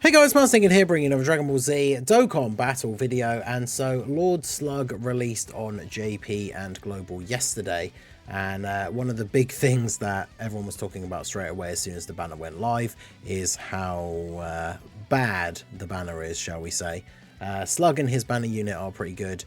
Hey guys, Thinking here, bringing another Dragon Ball Z Dokkan battle video. And so Lord Slug released on JP and Global yesterday, and one of the big things that everyone was talking about straight away as soon as the banner went live is how bad the banner is, shall we say. Slug and his banner unit are pretty good.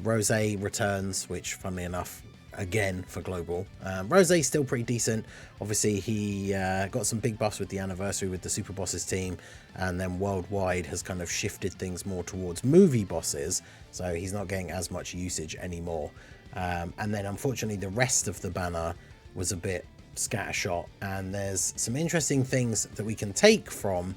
Rose returns, which funnily enough, again for Global. Rose's still pretty decent. Obviously he got some big buffs with the anniversary with the Super Bosses team, and then worldwide has kind of shifted things more towards movie bosses, so he's not getting as much usage anymore. And then unfortunately the rest of the banner was a bit scattershot, and there's some interesting things that we can take from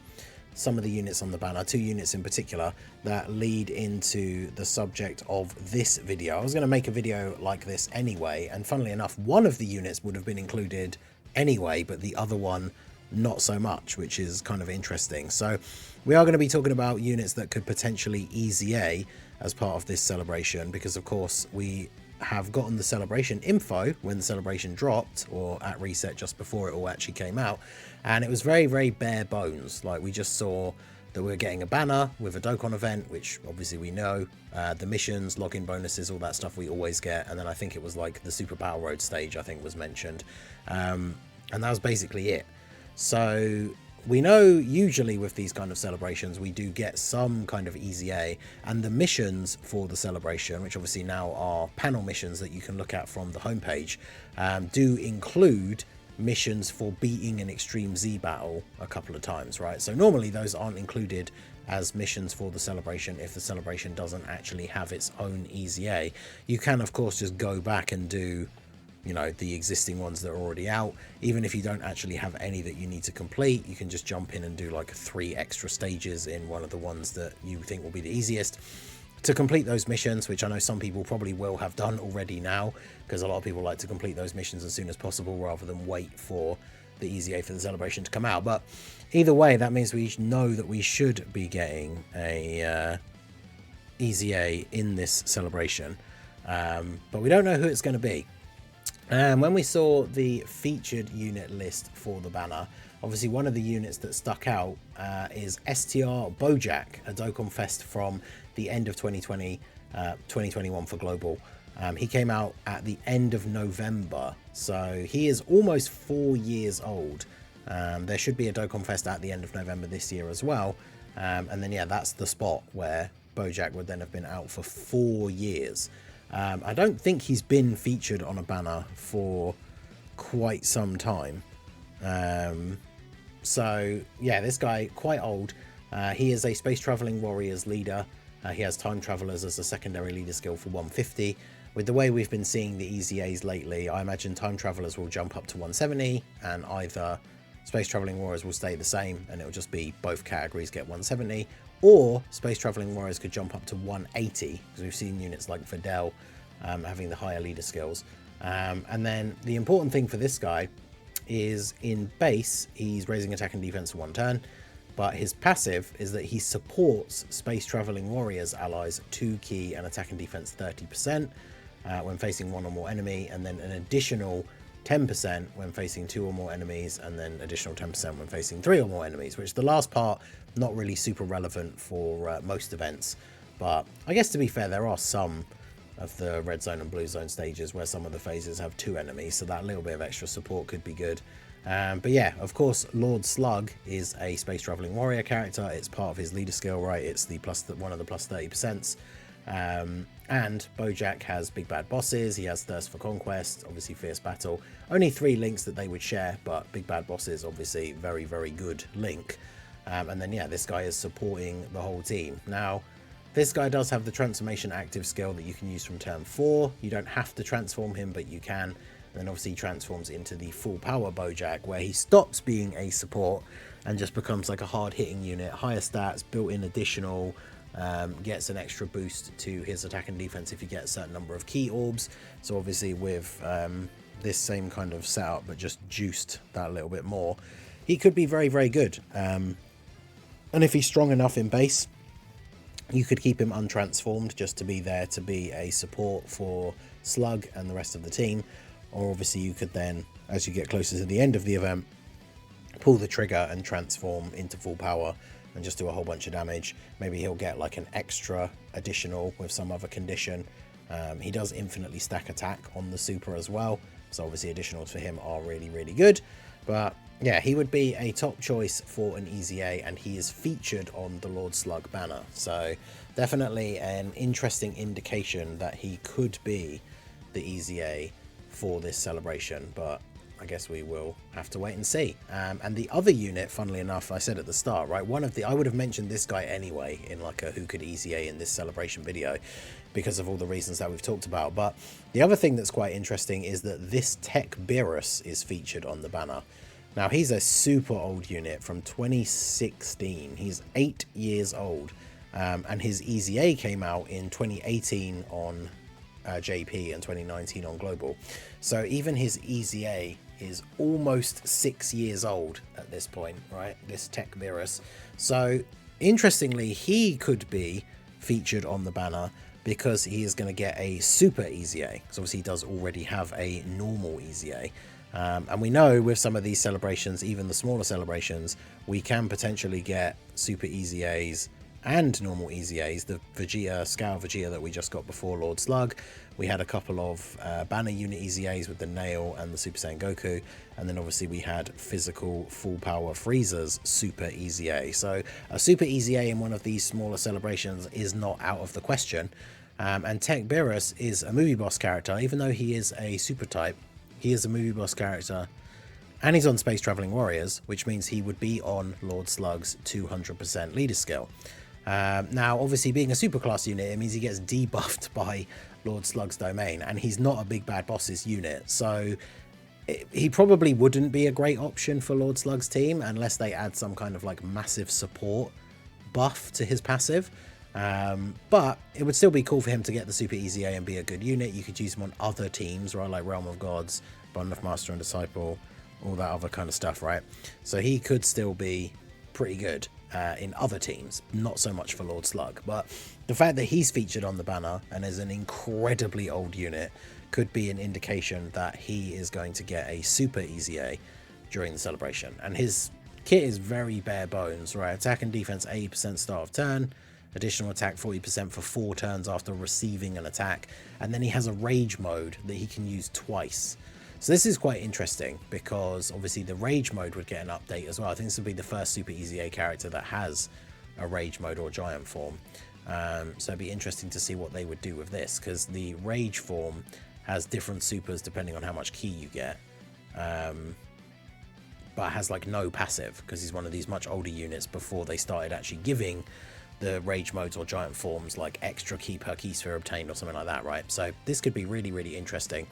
some of the units on the banner, 2 units in particular, that lead into the subject of this video. I was going to make a video like this anyway, and funnily enough, one of the units would have been included anyway, but the other one not so much, which is kind of interesting. So we are going to be talking about units that could potentially EZA as part of this celebration, because of course we have gotten the celebration info when the celebration dropped, or at reset just before it all actually came out, and it was very, very bare bones. Like, we just saw that we were getting a banner with a Dokkan event, which obviously we know, the missions, login bonuses, all that stuff we always get, and then I think it was like the Super Power Road stage I think was mentioned, and that was basically it. So we know usually with these kind of celebrations we do get some kind of EZA, and the missions for the celebration, which obviously now are panel missions that you can look at from the homepage, do include missions for beating an Extreme Z battle a couple of times, right? So normally those aren't included as missions for the celebration if the celebration doesn't actually have its own EZA. You can of course just go back and do, you know, the existing ones that are already out. Even if you don't actually have any that you need to complete, you can just jump in and do like 3 extra stages in one of the ones that you think will be the easiest to complete those missions, which I know some people probably will have done already now, because a lot of people like to complete those missions as soon as possible rather than wait for the EZA for the celebration to come out. But either way, that means we know that we should be getting a EZA in this celebration, but we don't know who it's going to be. And when we saw the featured unit list for the banner, obviously one of the units that stuck out is STR Boujhack, a Dokkan Fest from the end of 2020, 2021 for Global. He came out at the end of November, so he is almost 4 years old. There should be a Dokkan Fest at the end of November this year as well. And then, yeah, that's the spot where Bojack would then have been out for 4 years. I don't think he's been featured on a banner for quite some time. So yeah, this guy quite old. He is a space traveling warriors leader. He has time travelers as a secondary leader skill for 150. With the way we've been seeing the EZAs lately, I imagine time travelers will jump up to 170, and either space traveling warriors will stay the same and it'll just be both categories get 170, or space traveling warriors could jump up to 180, because we've seen units like Videl having the higher leader skills. And then the important thing for this guy is in base, he's raising attack and defense for 1 turn, but his passive is that he supports space traveling warriors allies 2 key and attack and defense 30% when facing 1 or more enemy, and then an additional 10% when facing 2 or more enemies, and then additional 10% when facing 3 or more enemies, which the last part not really super relevant for most events. But I guess to be fair, there are some of the red zone and blue zone stages where some of the phases have 2 enemies, so that little bit of extra support could be good. But yeah, of course, Lord Slug is a space traveling warrior character. It's part of his leader skill, right? It's the one of the plus 30%. And Bojack has big bad bosses. He has thirst for conquest, obviously fierce battle. Only 3 links that they would share, but big bad bosses, obviously very, very good link. And then yeah, this guy is supporting the whole team. Now, this guy does have the transformation active skill that you can use from turn 4. You don't have to transform him, but you can. And then obviously he transforms into the full power Bojack, where he stops being a support and just becomes like a hard hitting unit, higher stats, built-in additional, gets an extra boost to his attack and defense if you get a certain number of key orbs. So obviously with this same kind of setup, but just juiced that a little bit more, he could be very, very good. And if he's strong enough in base, you could keep him untransformed just to be there to be a support for Slug and the rest of the team. Or obviously you could then, as you get closer to the end of the event, pull the trigger and transform into full power and just do a whole bunch of damage. Maybe he'll get like an extra additional with some other condition. He does infinitely stack attack on the super as well, so obviously additionals for him are really, really good. But yeah, he would be a top choice for an Easy A, and he is featured on the Lord Slug banner. So definitely an interesting indication that he could be the Easy A for this celebration, but I guess we will have to wait and see. And the other unit, funnily enough, I said at the start, right, I would have mentioned this guy anyway in like a who could Easy A in this celebration video because of all the reasons that we've talked about. But the other thing that's quite interesting is that this TEQ BEERUS is featured on the banner. Now, he's a super old unit from 2016. He's 8 years old, and his Easy A came out in 2018 on JP and 2019 on Global. So even his Easy A is almost 6 years old at this point, right? This TEQ BEERUS. So interestingly, he could be featured on the banner because he is going to get a super Easy A. So obviously he does already have a normal Easy A. And we know with some of these celebrations, even the smaller celebrations, we can potentially get super Easy A's and normal Easy A's. The Vegeta, Scout Vegeta that we just got before Lord Slug, we had a couple of banner unit Easy A's with the Nail and the Super Saiyan Goku, and then obviously we had physical full power Frieza's super Easy A. So a super Easy A in one of these smaller celebrations is not out of the question. And TEQ BEERUS is a movie boss character. Even though he is a super type, he is a movie boss character, and he's on Space Traveling Warriors, which means he would be on Lord Slug's 200% leader skill. Now, obviously, being a superclass unit, it means he gets debuffed by Lord Slug's domain, and he's not a big bad boss's unit, so he probably wouldn't be a great option for Lord Slug's team unless they add some kind of like massive support buff to his passive. But it would still be cool for him to get the super Easy A and be a good unit. You could use him on other teams, right, like Realm of Gods, Bond of Master and Disciple, all that other kind of stuff, right? So he could still be pretty good in other teams, not so much for Lord Slug. But the fact that he's featured on the banner and is an incredibly old unit could be an indication that he is going to get a super Easy A during the celebration. And his kit is very bare bones, right? Attack and defense 80% start of turn, additional attack 40% for 4 turns after receiving an attack, and then he has a rage mode that he can use twice. So this is quite interesting because obviously the rage mode would get an update as well. I think this would be the first super Easy A character that has a rage mode or giant form. So it'd be interesting to see what they would do with this, because the rage form has different supers depending on how much ki you get, but has like no passive because he's one of these much older units before they started actually giving the rage modes or giant forms like extra ki per ki sphere obtained or something like that, right? So this could be really, really interesting.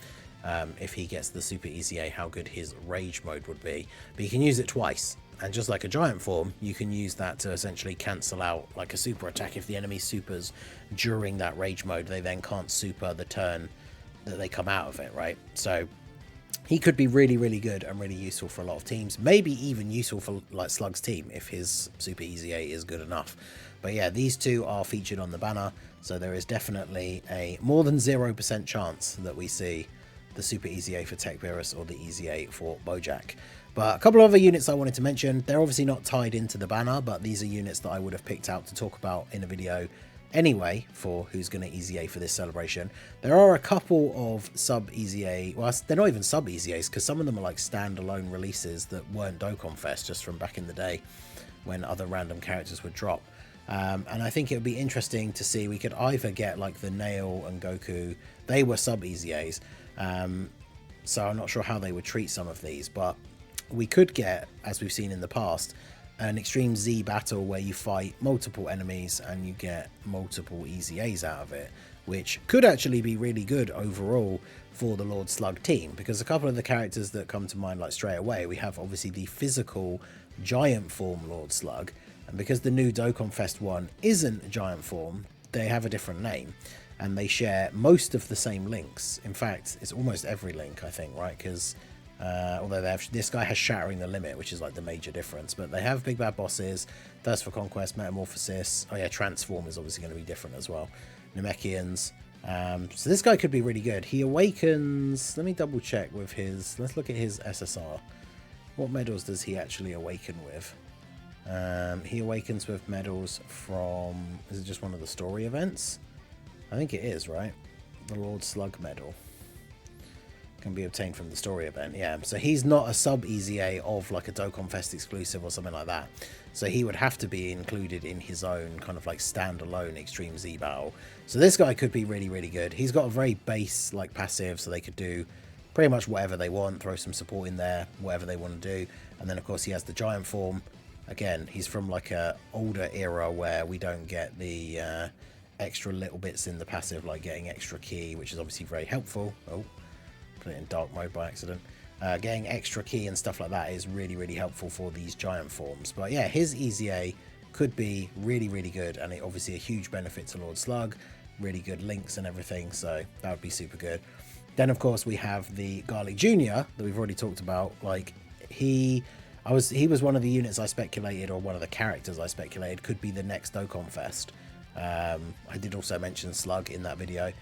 If he gets the super Easy A, how good his rage mode would be. But you can use it twice, and just like a giant form, you can use that to essentially cancel out like a super attack. If the enemy supers during that rage mode, they then can't super the turn that they come out of it, right? So he could be really, really good and really useful for a lot of teams, maybe even useful for like Slug's team if his super Easy A is good enough. But yeah, these two are featured on the banner, so there is definitely a more than 0% chance that we see the super Easy A for TEQ BEERUS or the Easy A for Bojack. But a couple of other units I wanted to mention, they're obviously not tied into the banner, but these are units that I would have picked out to talk about in a video anyway for who's going to Easy A for this celebration. There are a couple of sub Easy A, well, they're not even sub Easy A's because some of them are like standalone releases that weren't Dokkan Fest, just from back in the day when other random characters would drop. And I think it would be interesting to see, we could either get like the Nail and Goku, they were sub Easy A's, so I'm not sure how they would treat some of these, but we could get, as we've seen in the past, an Extreme Z battle where you fight multiple enemies and you get multiple Easy A's out of it, which could actually be really good overall for the Lord Slug team, because a couple of the characters that come to mind like straight away, we have obviously the physical giant form Lord Slug, and because the new Dokkan Fest one isn't giant form, they have a different name, and they share most of the same links. In fact, it's almost every link, I think, right? Because although they have, this guy has Shattering the Limit, which is like the major difference, but they have big bad bosses, Thirst for Conquest, Metamorphosis, oh yeah, Transform is obviously going to be different as well, Namekians. So this guy could be really good. He awakens, let me double check with his, let's look at his SSR. What medals does he actually awaken with? He awakens with medals from... Is it just one of the story events? I think it is, right? The Lord Slug medal. Can be obtained from the story event, yeah. So he's not a sub-EZA of like a Dokkan Fest exclusive or something like that. So he would have to be included in his own kind of like standalone Extreme Z battle. So this guy could be really, really good. He's got a very base like passive, so they could do pretty much whatever they want, throw some support in there, whatever they want to do. And then of course he has the giant form. Again, he's from like a older era where we don't get the extra little bits in the passive, like getting extra ki, which is obviously very helpful. Oh, put it in dark mode by accident. Getting extra ki and stuff like that is really, really helpful for these giant forms. But yeah, his EZA could be really, really good, and it obviously a huge benefit to Lord Slug. Really good links and everything, so that would be super good. Then of course we have the Garlic Jr. that we've already talked about. Like he was one of the units I speculated, or one of the characters I speculated could be the next Dokkan Fest. I did also mention Slug in that video.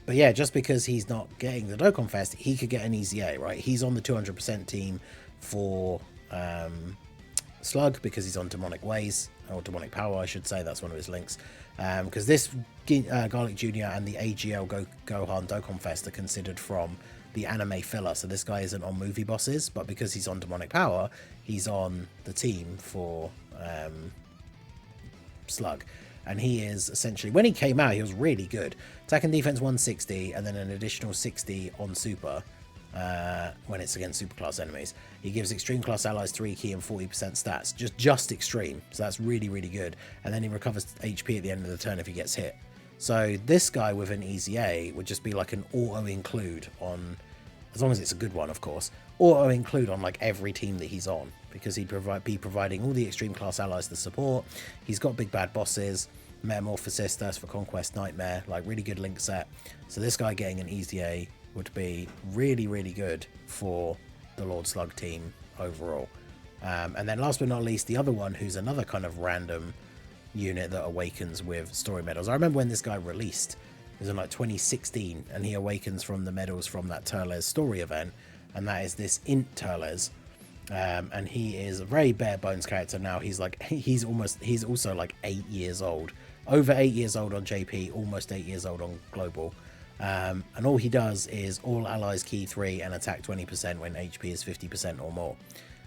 But yeah, just because he's not getting the Dokkan Fest, he could get an EZA, right? He's on the 200% team for Slug because he's on Demonic Ways, or Demonic Power, I should say. That's one of his links. Because this Garlic Jr. and the AGL Gohan Dokkan Fest are considered from the anime filler. So this guy isn't on movie bosses, but because he's on Demonic Power, he's on the team for Slug. And he is essentially, when he came out, he was really good. Attack and defense 160, and then an additional 60 on super when it's against super class enemies. He gives extreme class allies 3 ki and 40% stats, just extreme. So that's really, really good. And then he recovers HP at the end of the turn if he gets hit. So this guy with an EZA would just be like an auto include on, as long as it's a good one, of course, auto include on like every team that he's on, because he'd be providing all the extreme class allies the support. He's got big bad bosses, Metamorphosis, Thirst for Conquest, Nightmare, like really good link set. So this guy getting an EZA would be really, really good for the Lord Slug team overall. And then last but not least, the other one, who's another kind of random unit that awakens with story medals. I remember when this guy released, it was in like 2016, and he awakens from the medals from that Turles story event, and that is this Int Turles. And he is a very bare bones character now. He's also like 8 years old, over 8 years old on JP, almost 8 years old on global. And all he does is all allies key 3 and attack 20% when HP is 50% or more.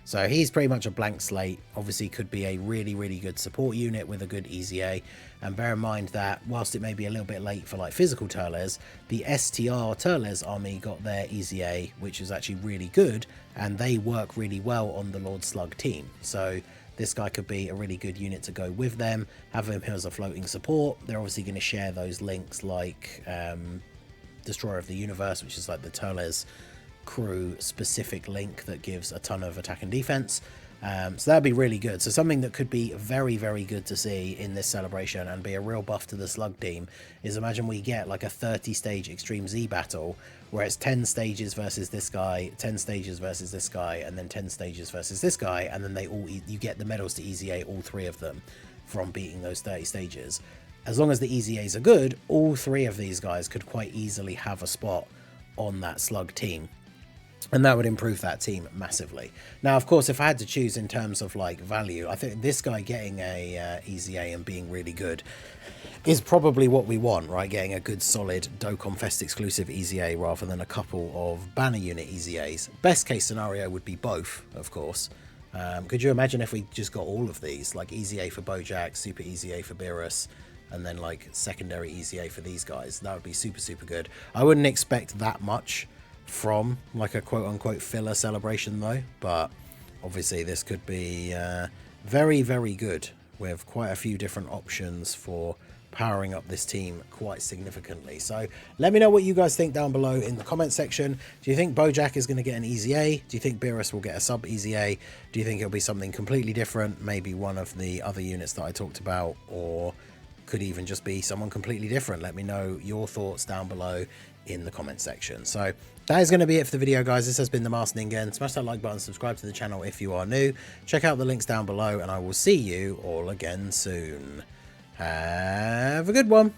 So he's pretty much a blank slate. Obviously could be a really, really good support unit with a good EZA. And bear in mind that whilst it may be a little bit late for like physical Turles, the STR Turles army got their EZA, which is actually really good, and they work really well on the Lord Slug team. So this guy could be a really good unit to go with them, have him as a floating support. They're obviously going to share those links like Destroyer of the Universe, which is like the Turles crew specific link that gives a ton of attack and defense. So that'd be really good. So something that could be very, very good to see in this celebration and be a real buff to the Slug team is, imagine we get like a 30 stage Extreme Z battle where it's 10 stages versus this guy, 10 stages versus this guy, and then 10 stages versus this guy, and then they all, you get the medals to EZA all 3 of them from beating those 30 stages. As long as the EZAs are good, all 3 of these guys could quite easily have a spot on that Slug team. And that would improve that team massively. Now, of course, if I had to choose in terms of like value, I think this guy getting a EZA and being really good is probably what we want, right? Getting a good solid Dokkan Fest exclusive EZA rather than a couple of banner unit EZAs. Best case scenario would be both, of course. Could you imagine if we just got all of these, like EZA for Bojack, Super EZA for Beerus, and then like secondary EZA for these guys? That would be super, super good. I wouldn't expect that much from like a quote-unquote filler celebration though, but obviously this could be very, very good with quite a few different options for powering up this team quite significantly. So let me know what you guys think down below in the comment section. Do you think Bojack is going to get an EZA? Do you think Beerus will get a sub EZA? Do you think it'll be something completely different, maybe one of the other units that I talked about, or could even just be someone completely different? Let me know your thoughts down below in the comment section. So that is going to be it for the video, guys. This has been the Masked Ningen. Smash that like button, subscribe to the channel if you are new, check out the links down below, and I will see you all again soon. Have a good one.